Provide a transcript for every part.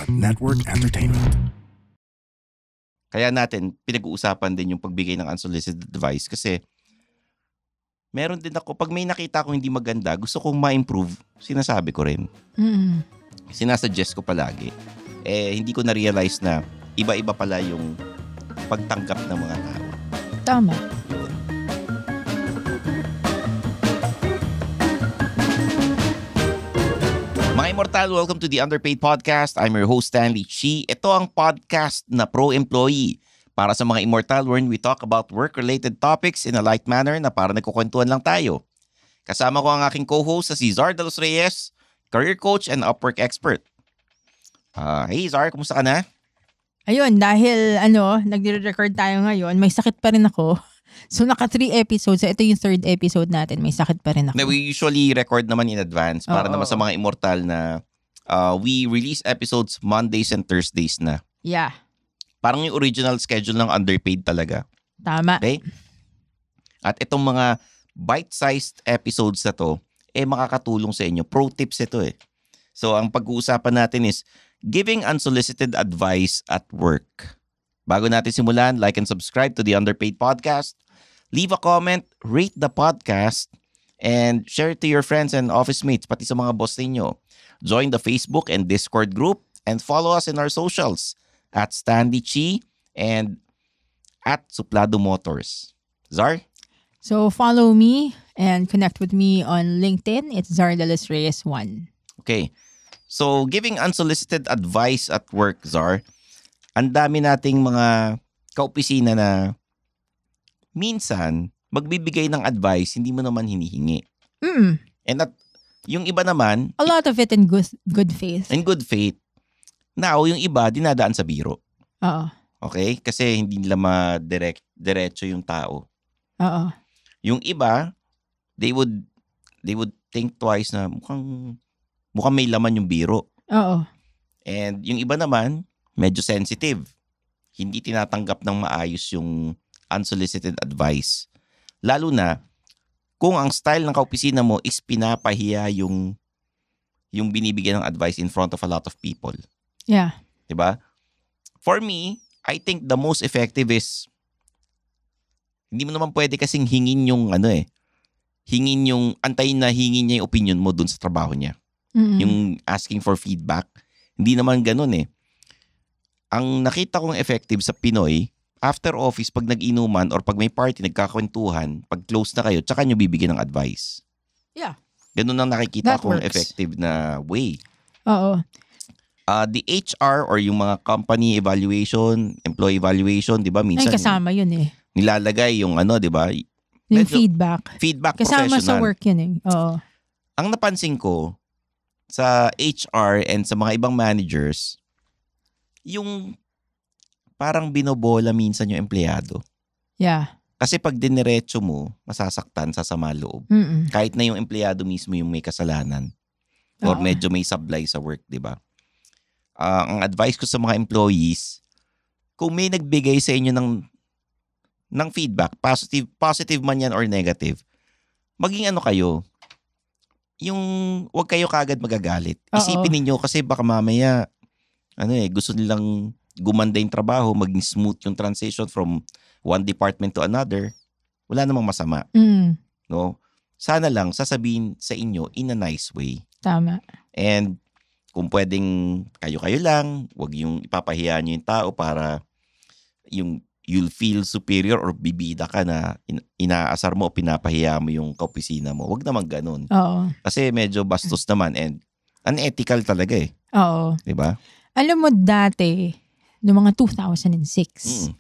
Network Entertainment. Kaya natin pinag-uusapan din yung pagbigay ng unsolicited advice kasi meron din ako, pag may nakita akong hindi maganda, gusto kong ma-improve, sinasabi ko rin. Sinasuggest ko palagi. Hindi ko na-realize na iba-iba pala yung pagtanggap ng mga tao. Tama. Mga Immortal, welcome to the Underpaid Podcast. I'm your host, Stanley Chi. Ito ang podcast na pro-employee para sa mga Immortal wherein we talk about work-related topics in a light manner na para nagkukwentuhan lang tayo. Kasama ko ang aking co-host sa si Zar de los Reyes, career coach and Upwork expert. Hey Zar, kumusta ka na? Ayun, dahil nagre-record tayo ngayon, may sakit pa rin ako. So naka 3 episodes, ito yung 3rd episode natin, may sakit pa rin ako. We usually record naman in advance para naman sa mga Immortal na we release episodes Mondays and Thursdays na. Yeah. Parang yung original schedule ng Underpaid talaga. Tama. Okay? At itong mga bite-sized episodes na to, makakatulong sa inyo. Pro tips ito So ang pag-uusapan natin is giving unsolicited advice at work. Bago natin simulan, like and subscribe to the Underpaid Podcast. Leave a comment, rate the podcast, and share it to your friends and office mates, pati sa mga boss ninyo. Join the Facebook and Discord group and follow us in our socials at Stanley Chi and at Suplado Motors. Zar? So follow me and connect with me on LinkedIn. It's Zar de los Reyes 1. Okay. So giving unsolicited advice at work, Zar, ang dami nating mga kaopisina na minsan magbibigay ng advice, hindi mo naman hinihingi. And at yung iba naman, a lot of it in good faith. In good faith. Now, yung iba, dinadaan sa biro. Oo. Okay? Kasi hindi nila diretso yung tao. Oo. Yung iba, they would think twice na mukhang may laman yung biro. Oo. And yung iba naman, medyo sensitive. Hindi tinatanggap ng maayos yung unsolicited advice. Lalo na kung ang style ng kaopisina mo is pinapahiya yung binibigyan ng advice in front of a lot of people. Yeah. Diba? For me, I think the most effective is hindi mo naman pwede kasing hingin yung antayin na hingin niya yung opinion mo dun sa trabaho niya. Mm-hmm. Yung asking for feedback. Hindi naman ganun Ang nakita kong effective sa Pinoy, after office, pag nag-inuman or pag may party, nagkakwentuhan, pag close na kayo, tsaka nyo bibigyan ng advice. Yeah. Ganun ang nakikita That kong works. effective na way. Oo. The HR or yung mga company evaluation, employee evaluation, di ba? Minsan, Ay, kasama yun nilalagay yung di ba? Yung feedback. Feedback kasama professional. sa work yun Oo. Ang napansin ko sa HR and sa mga ibang managers, yung parang binobola minsan yung empleyado. Yeah. Kasi pag diniretso mo, masasaktan, sasama loob. Mm-mm. Kahit na yung empleyado mismo yung may kasalanan. Or medyo may sablay sa work, di ba? Ang advice ko sa mga employees, kung may nagbigay sa inyo ng feedback, positive man yan or negative, maging kayo, yung wag kayo kagad magagalit. Isipin ninyo kasi baka mamaya, gusto nilang gumanda yung trabaho, maging smooth yung transition from one department to another. Wala namang masama. No? Sana lang sasabihin sa inyo in a nice way. Tama. And kung pwedeng kayo-kayo lang, wag yung ipapahiya nyo yung tao para you'll feel superior or bibida ka na inaasar mo o pinapahiya mo yung kaopisina mo. Wag naman ganun. Oo. Kasi medyo bastos naman and unethical talaga Oo. Diba? Alam mo dati, noong mga 2006,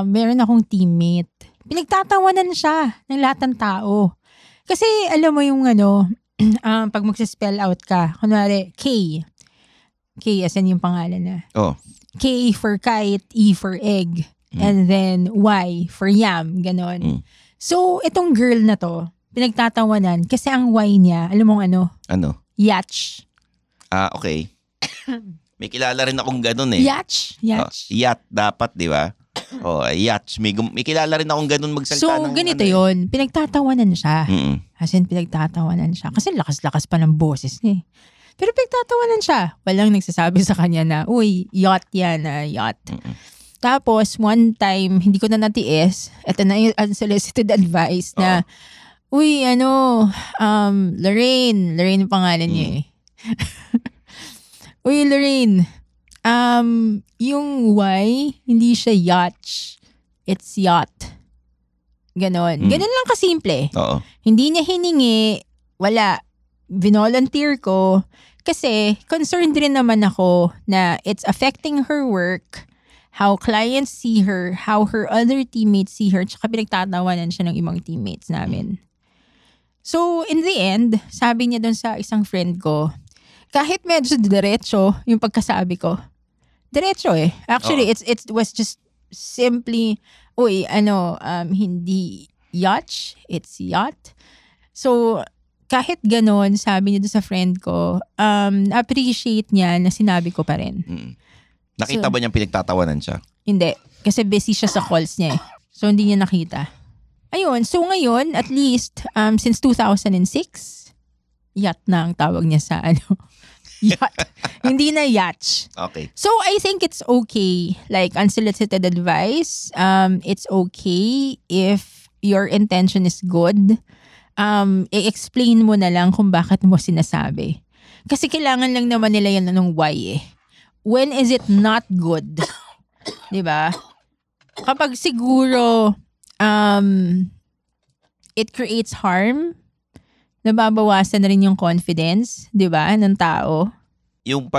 meron akong teammate. Pinagtatawanan siya ng lahat ng tao. Kasi alam mo yung pag magsa-spell out ka, kunwari, K as in yung pangalan na. Oh. K for kite, E for egg, and then Y for yam, ganon. So, itong girl na to, pinagtatawanan kasi ang Y niya, alam mo ano? Yatch. Okay. May kilala rin akong ganun Yatch. Yacht dapat, di ba? Yatch. May kilala rin akong ganun magsalita ng So, ganito yun. Pinagtatawanan siya. Mm-mm. As in, pinagtatawanan siya. Kasi lakas-lakas pa ng boses niya. Pero pagtatawanan siya. Walang nagsasabi sa kanya na, uy, yacht yan, yacht. Mm-mm. Tapos, one time, hindi ko na natiis. Ito na yung unsolicited advice na, uy, Lorraine yung pangalan niya eh. Uy, Lorraine, yung Y, hindi siya yacht. It's yacht. Ganon. Ganon lang kasimple. Oo. Hindi niya hiningi, wala. Vinolunteer ko. Kasi, concerned rin naman ako na it's affecting her work, how clients see her, how her other teammates see her, tsaka pinagtatawanan siya ng ibang teammates namin. So, in the end, sabi niya dun sa isang friend ko, kahit medyo diretso yung pagkasabi ko, diretso eh. Actually, it was just simply, uy, hindi yacht, it's yacht. So, kahit ganon, sabi niya dun sa friend ko, appreciate niya na sinabi ko pa rin. Nakita ba niyang pinagtatawanan siya? Hindi. Kasi busy siya sa calls niya eh. So, hindi niya nakita. Ayun. So, ngayon, at least, since 2006, yacht na ang tawag niya sa yacht. Hindi na yacht. Okay. So, I think it's okay. Like, unsolicited advice. It's okay if your intention is good. I-explain mo na lang kung bakit mo sinasabi. Kasi kailangan lang naman nila yan ng why eh. When is it not good? Diba? Kapag siguro it creates harm, nababawasan na rin yung confidence, diba, ng tao. Yung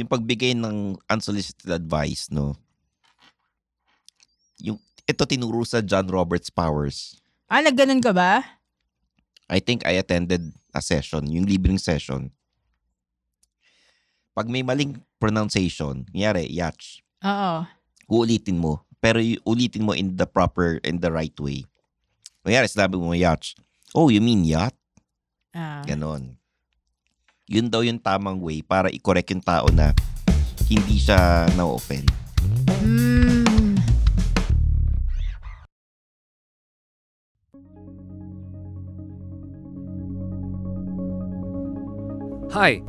pagbigay ng unsolicited advice, no? Ito tinuro sa John Roberts Powers. Nagganon ka ba? I think I attended a session, yung libreng session. Pag may maling pronunciation, nangyari, yacht. Oo. Uulitin mo. Pero ulitin mo in the right way. Nangyari, sinabi mo yacht. Oh, you mean yacht? Ganon. Yun daw yung tamang way para i-correct yung tao na hindi siya na-offend. Hi,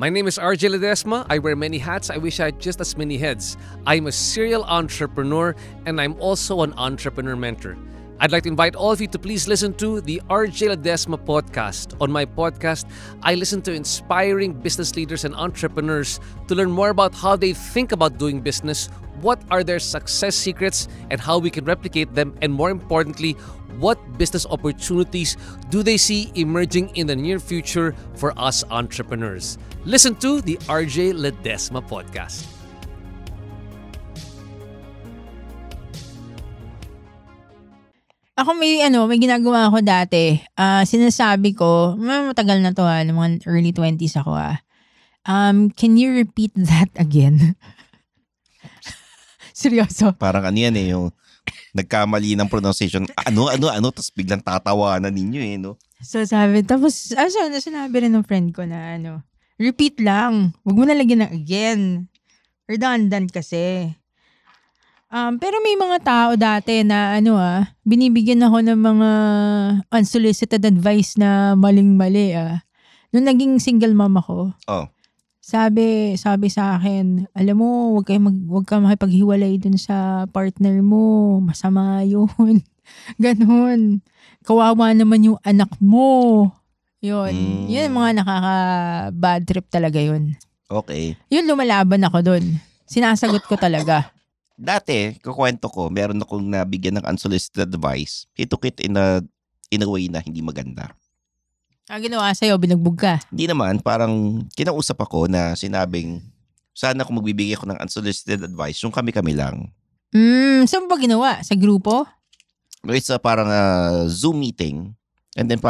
my name is RJ Ledesma. I wear many hats. I wish I had just as many heads. I'm a serial entrepreneur and I'm also an entrepreneur mentor. I'd like to invite all of you to please listen to the RJ Ledesma podcast. On my podcast, I listen to inspiring business leaders and entrepreneurs to learn more about how they think about doing business, what are their success secrets, and how we can replicate them, and more importantly, what business opportunities do they see emerging in the near future for us entrepreneurs. Listen to the RJ Ledesma podcast. Ako may ginagawa ako dati. Sinasabi ko, matagal na to mga early 20s ako can you repeat that again? Seryoso. Parang yan yung nagkamali ng pronunciation. Tapos biglang tatawanan ninyo no? So sabi, tapos sinabi rin ng friend ko na repeat lang. Huwag mo nalagyan ng again. Redundant kasi. Pero may mga tao dati na binibigyan ako ng mga unsolicited advice na maling-mali Nung naging single mom ako. Sabi sa akin, alam mo, wag ka makipaghiwalay dun sa partner mo. Masama yun. Ganon. Kawawa naman yung anak mo. Yun. Yun mga nakaka-bad trip talaga yun. Okay. Yun, lumalaban ako dun. Sinasagot ko talaga. Dati, kukwento ko, meron akong nabigyan ng unsolicited advice. He took it in a way na hindi maganda. Ginawa sa'yo, binugbog ka? Hindi naman, parang kinausap ako na sinabing, sana kung magbibigay ako ng unsolicited advice, yung kami-kami lang. Saan ba ginawa? Sa grupo? It's parang Zoom meeting. And then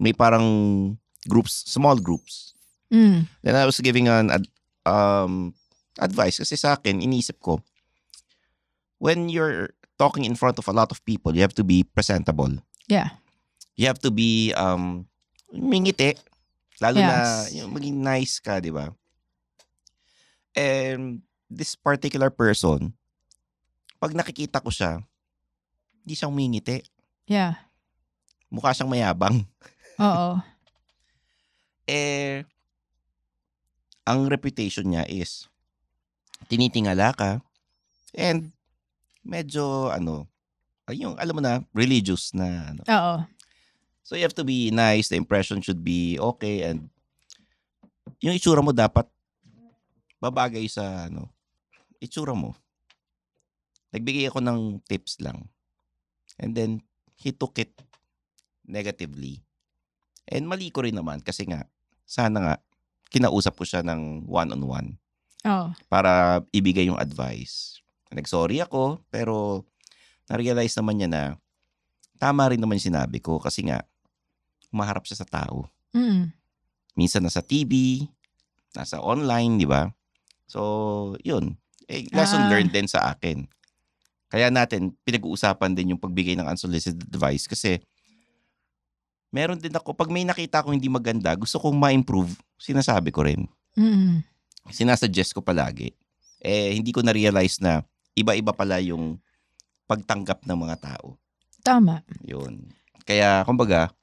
may parang groups, small groups. Then I was giving an advice kasi sa akin, iniisip ko, when you're talking in front of a lot of people, you have to be presentable. Yeah. You have to be mingiti. Lalo na maging nice ka, di ba? And this particular person, pag nakikita ko siya, hindi siyang mingiti. Yeah. Mukha siyang mayabang. Oo. ang reputation niya is tinitingala ka and medyo yung alam mo na, religious na Oo. So you have to be nice, the impression should be okay, and yung itsura mo dapat babagay sa itsura mo. Nagbigay ako ng tips lang. And then he took it negatively. And mali ko rin naman kasi nga sana nga kinausap ko siya ng one-on-one. Oo. Para ibigay yung advice. Nag-sorry ako, pero na-realize naman niya na tama rin naman yung sinabi ko kasi nga humaharap siya sa tao. Minsan nasa TV, nasa online, di ba? So, yun. Lesson learned din sa akin. Kaya natin, pinag-uusapan din yung pagbigay ng unsolicited advice kasi meron din ako, pag may nakita akong hindi maganda, gusto kong ma-improve, sinasabi ko rin. Sinasuggest ko palagi. Hindi ko na-realize na iba-iba pala yung pagtanggap ng mga tao. Tama. Yun. Kaya, kumbaga,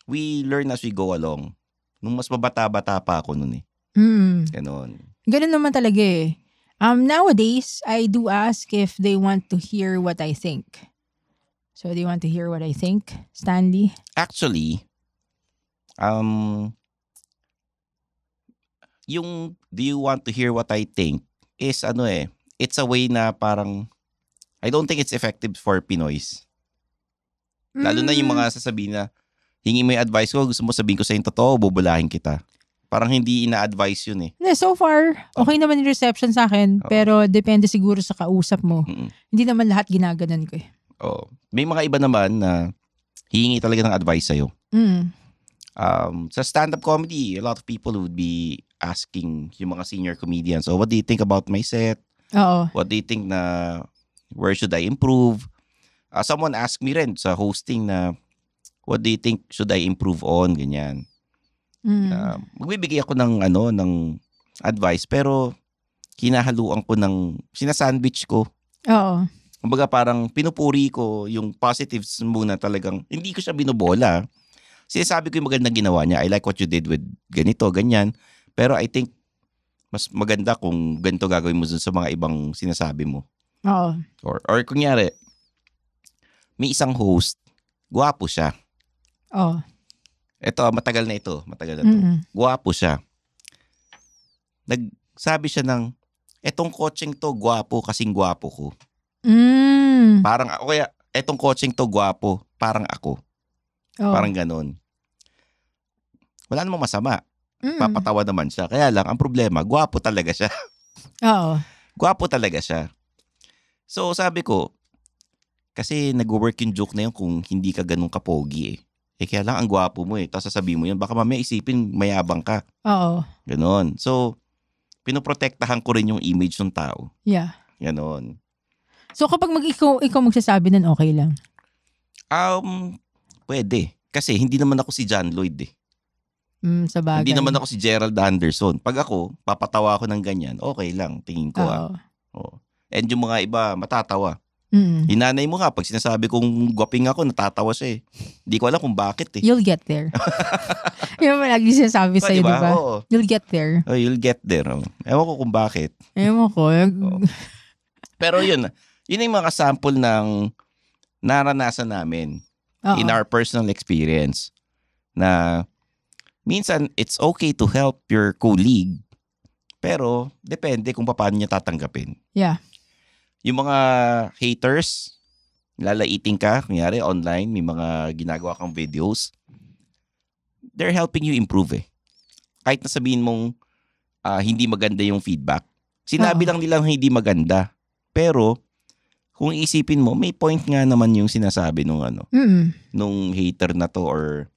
we learn as we go along. Nung mas mabata-bata pa ako nun Ganon. Ganun naman talaga eh. Nowadays, I do ask if they want to hear what I think. So, do you want to hear what I think, Stanley? Actually, yung do you want to hear what I think is it's a way na parang I don't think it's effective for Pinoys. Lalo na yung mga sasabihin na hingi mo yung advice ko, gusto mo sabihin ko sa yung totoo, bubulahin kita. Parang hindi ina-advise yun So far, okay naman yung reception sa akin, pero depende siguro sa kausap mo. Hindi naman lahat ginaganon ko eh. May mga iba naman na hihingi talaga ng advice sa'yo. Sa stand-up comedy, a lot of people would be asking yung mga senior comedians, what do you think about my set? What do you think na where should I improve? Someone asked me rin sa hosting na what do you think should I improve on? Ganyan. Magbibigay ako ng advice pero hinahaluan ko ng sinasandwich ko. Kumbaga parang pinupuri ko yung positives muna talagang. Hindi ko siya binobola. Sinasabi ko yung magandang ginawa niya. I like what you did with ganito, ganyan. Pero I think mas maganda kung ganito gagawin mo sa mga ibang sinasabi mo. Or kunyari, may isang host, gwapo siya. Matagal na to. Gwapo siya. Nagsabi siya ng, etong coaching to, gwapo kasing gwapo ko. Parang ako, kaya etong coaching to, gwapo, parang ako. Parang ganun. Wala namang masama. Papatawa naman siya. Kaya lang, ang problema, gwapo talaga siya. Gwapo talaga siya. So, sabi ko, kasi nag-work yung joke na yun kung hindi ka ganun kapogi kaya lang ang gwapo mo Tapos sasabihin mo yun, baka mamaya isipin mayabang ka. Ganon. So, pinoprotektahan ko rin yung image ng tao. Ganon. So, kapag ikaw magsasabi nun, okay lang? Pwede. Kasi hindi naman ako si John Lloyd Sa bagay. Hindi naman ako si Gerald Anderson. Pag ako, papatawa ako ng ganyan, okay lang, tingin ko And yung mga iba, matatawa. Hinanay mo nga, pag sinasabi kong gwaping ako, natatawa siya Hindi ko alam kung bakit You'll get there. Yung lagi sinasabi sa'yo, diba? You'll get there. You'll get there. Ewan ko kung bakit. Ewan ko. Pero yun yung mga sample ng naranasan namin in our personal experience na minsan it's okay to help your colleague pero depende kung paano niya tatanggapin. Yung mga haters, lalaiting ka, kunyari online, may mga ginagawa kang videos, they're helping you improve Kahit na sabihin mong hindi maganda yung feedback, sinabi lang nilang hindi maganda. Pero, kung isipin mo, may point nga naman yung sinasabi nung nung hater na to or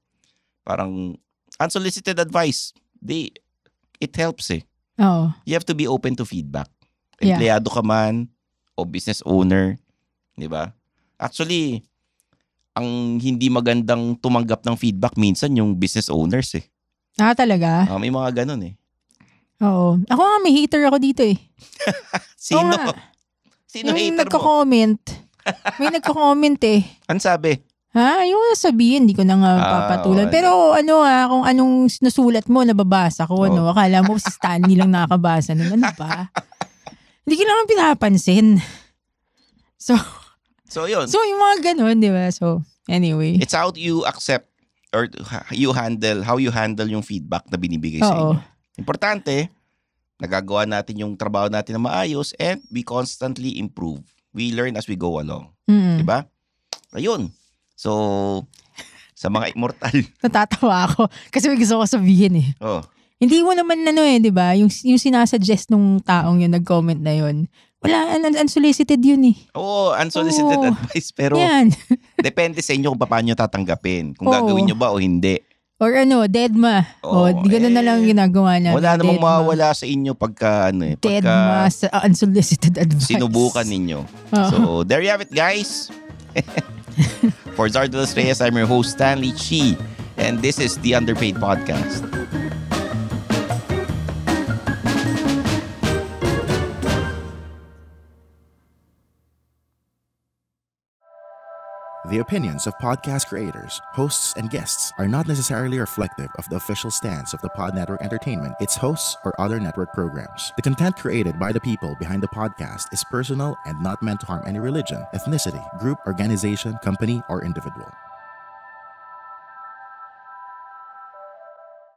parang unsolicited advice. It helps You have to be open to feedback. Empleyado ka man, o business owner, di ba? Actually, ang hindi magandang tumanggap ng feedback minsan yung business owners Talaga? May mga ganun Oo. Ako nga, may hater ako dito Sino? Sino yung hater nagko-comment. May nagko-comment Ano sabi? Yung sabihin, hindi ko na nga papatulan. okay. Pero kung anong nasulat mo, nababasa ko, akala mo si Stanley lang nakakabasa nun. Ano ba? Hindi ko lang pinapansin. So yun. So, yung mga ganun, di ba? So, anyway. It's how you accept or how you handle yung feedback na binibigay sa inyo. Importante, nagagawa natin yung trabaho natin na maayos and we constantly improve. We learn as we go along. Diba? Ayun. So, sa mga immortal. Natatawa ako. Kasi may gusto ko sabihin eh. Hindi mo naman di ba? Yung sinasuggest nung taong yun, nag-comment na yun. Wala, unsolicited yun eh. Oo, unsolicited advice. Pero depende sa inyo kung paano tatanggapin. Kung gagawin nyo ba o hindi. Or deadma. Di ganun na lang ginagawa namin. Wala namang mawawala sa inyo pagka deadma sa unsolicited advice. Sinubukan ninyo. So, there you have it, guys. For Zardolas Reyes, I'm your host, Stanley Chi. And this is the Underpaid Podcast. The opinions of podcast creators, hosts, and guests are not necessarily reflective of the official stance of the Pod Network Entertainment, its hosts, or other network programs. The content created by the people behind the podcast is personal and not meant to harm any religion, ethnicity, group, organization, company, or individual.